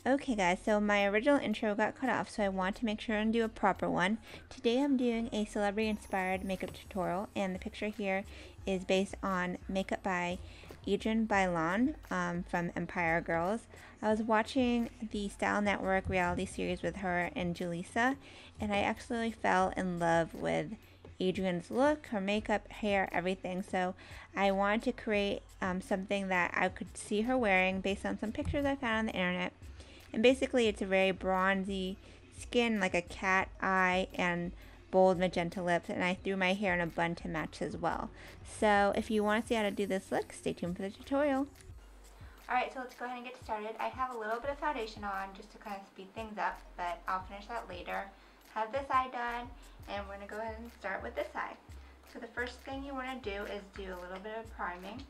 Okay guys, so my original intro got cut off, so I want to make sure and do a proper one. Today I'm doing a celebrity inspired makeup tutorial, and the picture here is based on makeup by Adrienne Bailon from Empire Girls. I was watching the Style Network reality series with her and Julissa, and I absolutely fell in love with Adrienne's look, her makeup, hair, everything. So I wanted to create something that I could see her wearing based on some pictures I found on the internet. And basically it's a very bronzy skin, like a cat eye, and bold magenta lips, and I threw my hair in a bun to match as well. So if you want to see how to do this look, stay tuned for the tutorial. Alright, so let's go ahead and get started. I have a little bit of foundation on just to kind of speed things up, but I'll finish that later. Have this eye done, and we're going to go ahead and start with this eye. So the first thing you want to do is do a little bit of priming.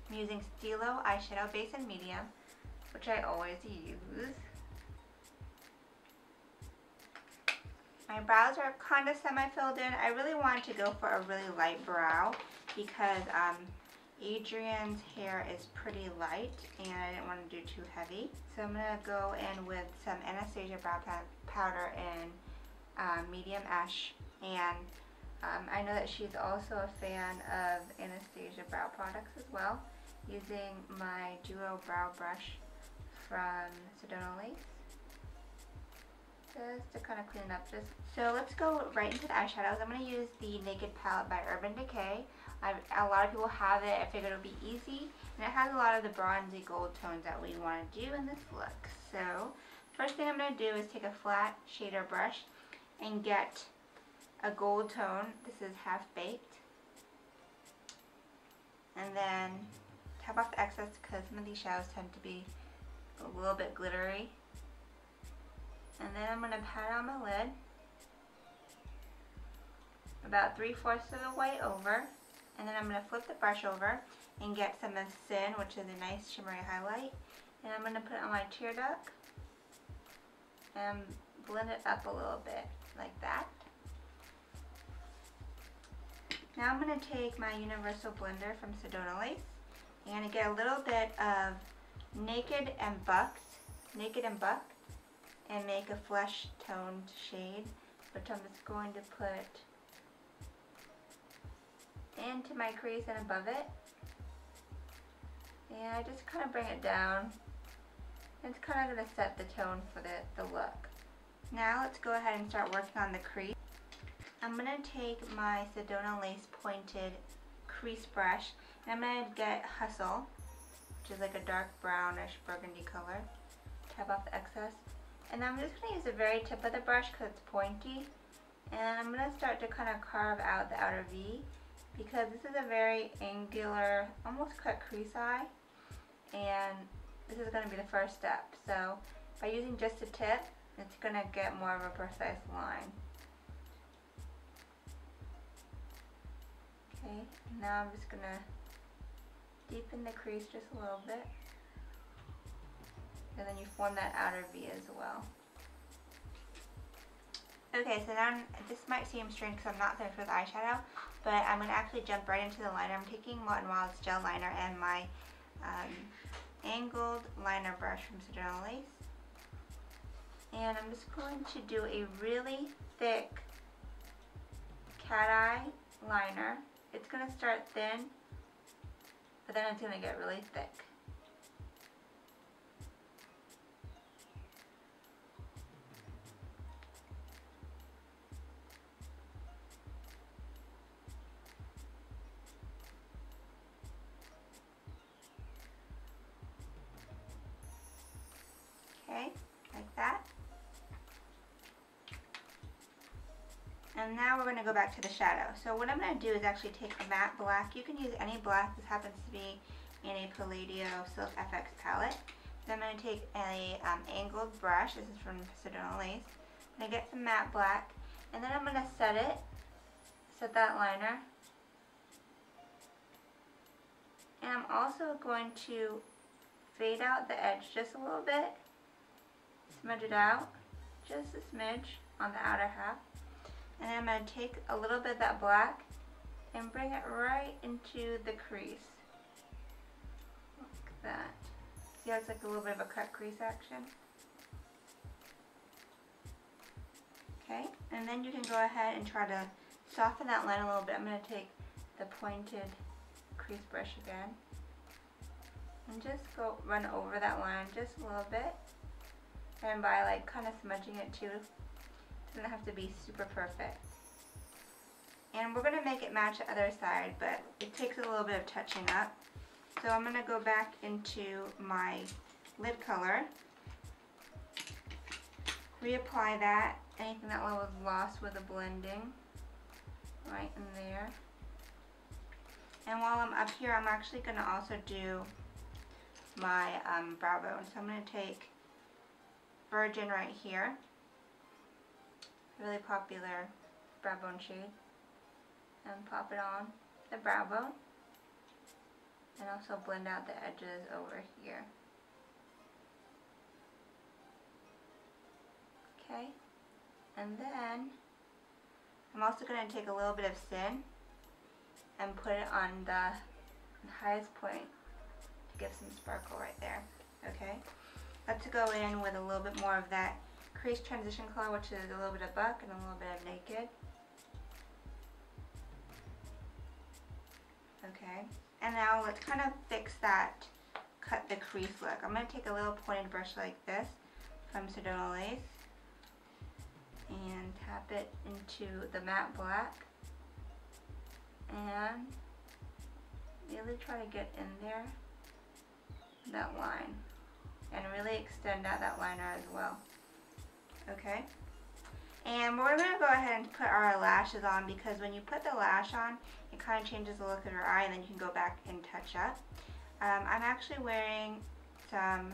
I'm using Stilo eyeshadow base in medium, which I always use. My brows are kind of semi-filled in. I really wanted to go for a really light brow because Adrienne's hair is pretty light and I didn't want to do too heavy. So I'm going to go in with some Anastasia brow powder in medium ash, and I know that she's also a fan of Anastasia brow products as well, using my Duo brow brush from Sedona Lace, just to kind of clean up this. So let's go right into the eyeshadows. I'm going to use the Naked palette by Urban Decay. A lot of people have it. I figured it would be easy, and it has a lot of the bronzy gold tones that we want to do in this look. So first thing I'm going to do is take a flat shader brush and get a gold tone. This is Half Baked, and then tap off the excess because some of these shadows tend to be a little bit glittery. And then I'm going to pat on my lid about 3/4 of the way over, and then I'm going to flip the brush over and get some of Sin, which is a nice shimmery highlight, and I'm going to put it on my tear duct and blend it up a little bit like that. Now I'm going to take my universal blender from Sedona Lace and get a little bit of Naked and Bucked, and make a flesh toned shade, which I'm just going to put into my crease and above it. And I just kind of bring it down. It's kind of going to set the tone for the look. Now let's go ahead and start working on the crease. I'm going to take my Sedona Lace pointed crease brush, and I'm going to get Hustle, which is like a dark brownish burgundy color. Tap off the excess. And I'm just going to use the very tip of the brush because it's pointy. And I'm going to start to kind of carve out the outer V, because this is a very angular, almost cut crease eye. And this is going to be the first step. So by using just a tip, it's going to get more of a precise line. Okay, now I'm just going to deepen the crease just a little bit. And then you form that outer V as well. Okay, so now this might seem strange because I'm not finished with eyeshadow, but I'm going to actually jump right into the liner. I'm taking Wet n Wild's gel liner and my angled liner brush from Sedona Lace. And I'm just going to do a really thick cat eye liner. It's going to start thin, but then it's going to get really thick. Okay, like that. And now we're going to go back to the shadow. So what I'm going to do is actually take a matte black. You can use any black. This happens to be in a Palladio Silk FX palette. Then I'm going to take a angled brush. This is from Sedona Lace. I'm going to get some matte black, and then I'm going to set that liner. And I'm also going to fade out the edge just a little bit. Smudge it out, just a smidge on the outer half. And then I'm going to take a little bit of that black and bring it right into the crease. Like that. See how it's like a little bit of a cut crease action? Okay, and then you can go ahead and try to soften that line a little bit. I'm going to take the pointed crease brush again and just run over that line just a little bit, and by like kind of smudging it too. It doesn't have to be super perfect. And we're going to make it match the other side, but it takes a little bit of touching up. So I'm going to go back into my lid color, reapply that, anything that was lost with the blending, right in there. And while I'm up here, I'm actually going to also do my brow bone. So I'm going to take Virgin right here, really popular brow bone shade, and pop it on the brow bone, and also blend out the edges over here. Okay, and then I'm also going to take a little bit of Sin and put it on the highest point to give some sparkle right there. Okay, let's go in with a little bit more of that crease transition color, which is a little bit of Buck and a little bit of Naked. Okay, and now let's kind of fix that, cut the crease look. I'm going to take a little pointed brush like this from Sedona Lace and tap it into the matte black and really try to get in there, that line, and really extend out that liner as well. Okay, and we're going to go ahead and put our lashes on, because when you put the lash on, it kind of changes the look of your eye, and then you can go back and touch up. I'm actually wearing some,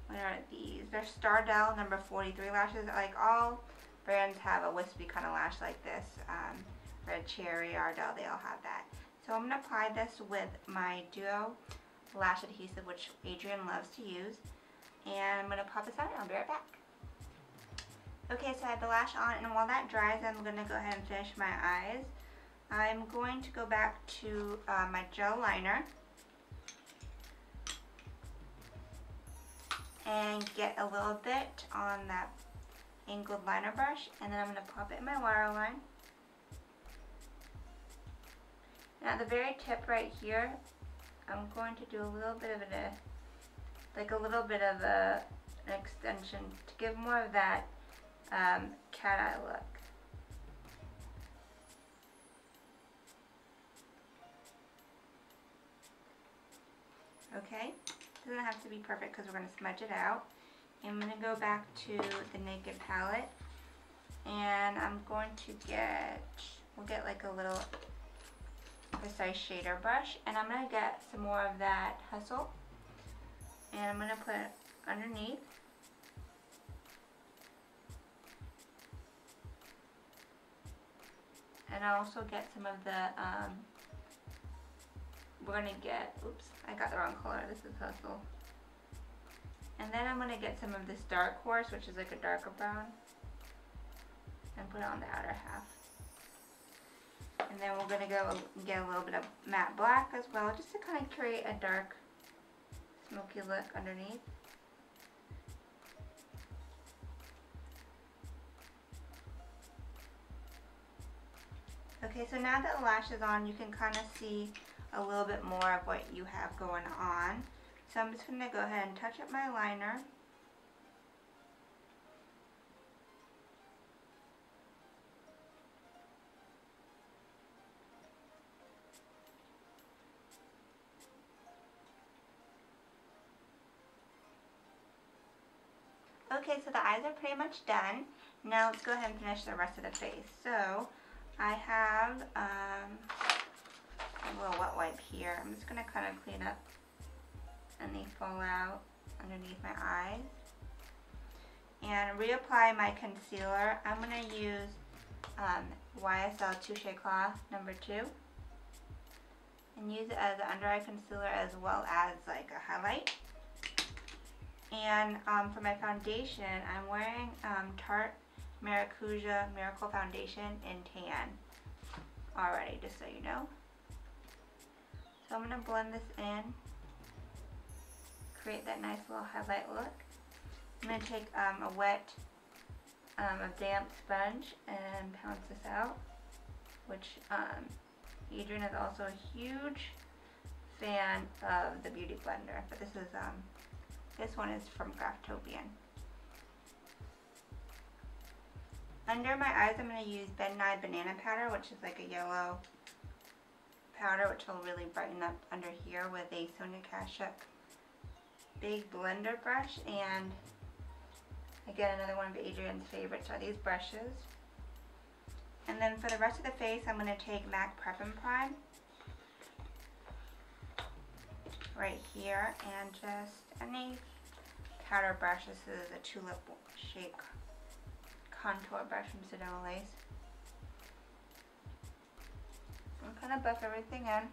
what are these? They're Stardell number 43 lashes. Like, all brands have a wispy kind of lash like this. Red Cherry, Ardell, they all have that. So I'm going to apply this with my Duo Lash Adhesive, which Adrienne loves to use. And I'm going to pop this on and I'll be right back. Okay, so I have the lash on, and while that dries, I'm going to go ahead and finish my eyes. I'm going to go back to my gel liner and get a little bit on that angled liner brush, and then I'm going to pop it in my waterline. And at the very tip right here, I'm going to do a little bit of an extension to give more of that cat eye look. Okay, doesn't have to be perfect because we're going to smudge it out. And I'm going to go back to the Naked palette, and I'm going to we'll get like a little precise shader brush, and I'm going to get some more of that Hustle, and I'm going to put it underneath. And I'll also get some of the, we're going to get, oops, I got the wrong color, this is Hustle. And then I'm going to get some of this Dark Horse, which is like a darker brown, and put it on the outer half. And then we're going to go get a little bit of matte black as well, just to kind of create a dark, smoky look underneath. Okay, so now that the lash is on, you can kind of see a little bit more of what you have going on. So I'm just going to go ahead and touch up my liner. Okay, so the eyes are pretty much done. Now let's go ahead and finish the rest of the face. So I have a little wet wipe here. I'm just going to kind of clean up any fallout underneath my eyes. And reapply my concealer. I'm going to use YSL Touche Eclat number 2. And use it as an under eye concealer as well as like a highlight. And for my foundation, I'm wearing Tarte Maracuja Miracle Foundation in tan already, just so you know. So I'm going to blend this in, create that nice little highlight look. I'm going to take a wet, a damp sponge and pounce this out, which Adrienne is also a huge fan of the Beauty Blender, but this one is from Craftopian. Under my eyes, I'm going to use Ben Nye Banana Powder, which is like a yellow powder, which will really brighten up under here with a Sonia Kashuk big blender brush. And again, another one of Adrienne's favorites are these brushes. And then for the rest of the face, I'm going to take MAC Prep and Prime right here, and just any powder brush. This is a tulip shape contour brush from Sedona Lace. And kind of buff everything in.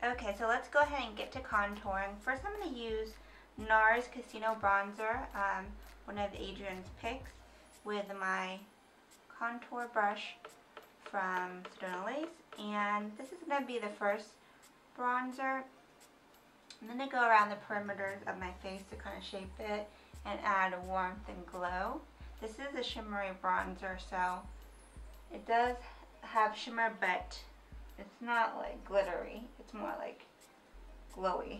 Okay, so let's go ahead and get to contouring. First, I'm going to use NARS Casino Bronzer, one of Adrienne's picks, with my contour brush from Sedona Lace. And this is going to be the first bronzer. I'm going to go around the perimeters of my face to kind of shape it and add warmth and glow. This is a shimmery bronzer, so it does have shimmer, but it's not like glittery. It's more like glowy.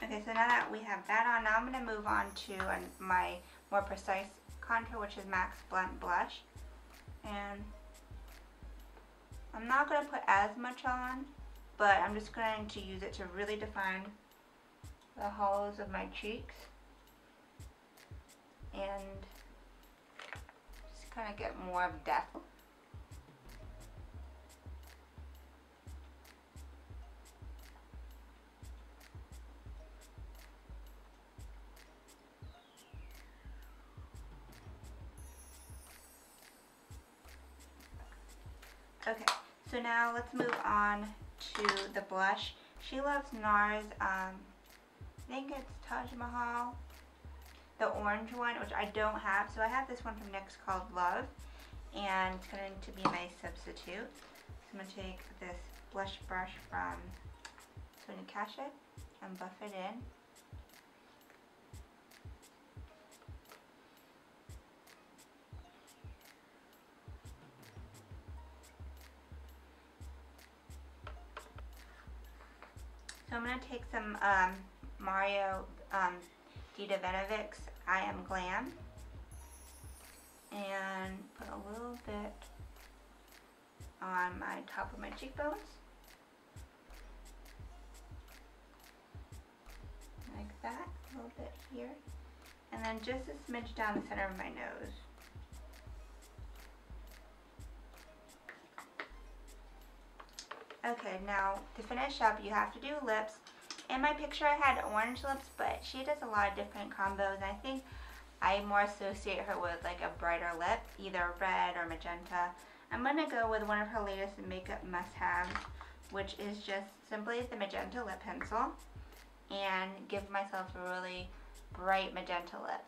Okay, so now that we have that on, now I'm going to move on to my more precise contour, which is MAC's Blunt Blush. And I'm not going to put as much on, but I'm just going to use it to really define the hollows of my cheeks and just kind of get more of depth. Okay, so now let's move on to the blush. She loves NARS, I think it's Taj Mahal, the orange one, which I don't have. So I have this one from NYX called Love, and it's going to be my substitute. So I'm going to take this blush brush from Sonia Kashuk and buff it in. So I'm going to take some Mario Dita Venovic's I Am Glam and put a little bit on my top of my cheekbones, like that, a little bit here, and then just a smidge down the center of my nose. Okay, now to finish up, you have to do lips. In my picture I had orange lips, but she does a lot of different combos, and I think I more associate her with like a brighter lip, either red or magenta. I'm going to go with one of her latest makeup must-haves, which is just simply the magenta lip pencil, and give myself a really bright magenta lip.